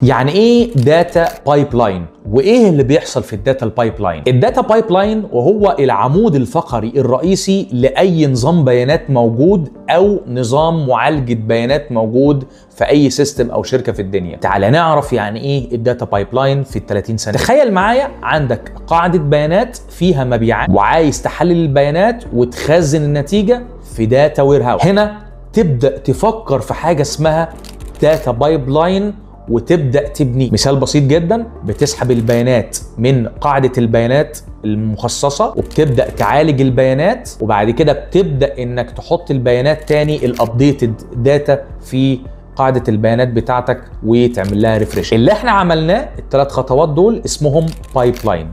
يعني ايه داتا بايبلاين وايه اللي بيحصل في الداتا البايبلاين؟ الداتا بايبلاين وهو العمود الفقري الرئيسي لاي نظام بيانات موجود او نظام معالجه بيانات موجود في اي سيستم او شركه في الدنيا. تعال نعرف يعني ايه الداتا بايبلاين في ال 30 ثانيه. تخيل معايا عندك قاعده بيانات فيها مبيعات وعايز تحلل البيانات وتخزن النتيجه في داتا وير هاوس. هنا تبدا تفكر في حاجه اسمها داتا بايبلاين وتبدأ تبني. مثال بسيط جدا، بتسحب البيانات من قاعدة البيانات المخصصة وبتبدأ تعالج البيانات وبعد كده بتبدأ انك تحط البيانات تاني الابديتد داتا في قاعدة البيانات بتاعتك وتعمل لها ريفريش. اللي احنا عملناه الثلاث خطوات دول اسمهم بايبلاين.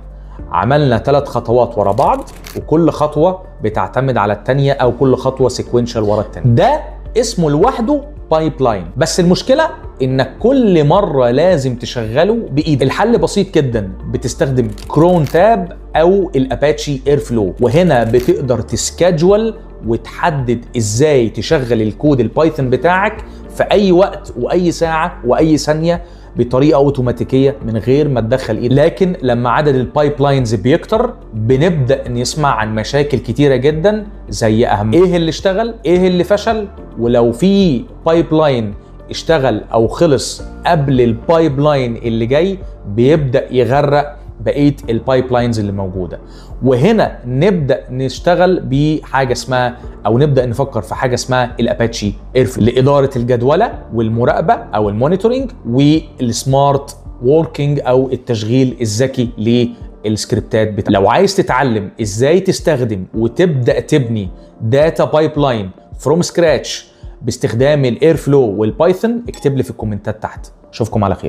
عملنا 3 خطوات ورا بعض وكل خطوة بتعتمد على التانية او كل خطوة سيكوينشال ورا التانية. ده اسمه لوحده بايبلاين. بس المشكلة انك كل مرة لازم تشغله بايدك. الحل بسيط جدا، بتستخدم كرون تاب او الاباتشي اير فلو، وهنا بتقدر تسكادجول وتحدد ازاي تشغل الكود البايثون بتاعك في اي وقت واي ساعة واي ثانية بطريقة اوتوماتيكية من غير ما تدخل ايدك. لكن لما عدد البايبلاينز بيكتر بنبدأ نسمع عن مشاكل كتيرة جدا، زي ايه اللي اشتغل، ايه اللي فشل، ولو في بايبلاين اشتغل او خلص قبل البايبلاين اللي جاي بيبدأ يغرق بقية البايبلاينز اللي موجودة. وهنا نبدأ نشتغل بحاجة اسمها او نبدأ نفكر في حاجة اسمها الاباتشي ايرفلو لإدارة الجدولة والمراقبة او المونيتورنج والسمارت ووركينج او التشغيل الذكي للسكريبتات بتاعتك. لو عايز تتعلم ازاي تستخدم وتبدأ تبني داتا بايبلاين فروم سكراتش باستخدام الاير فلو والبايثون، اكتب لي في الكومنتات تحت. اشوفكم على خير.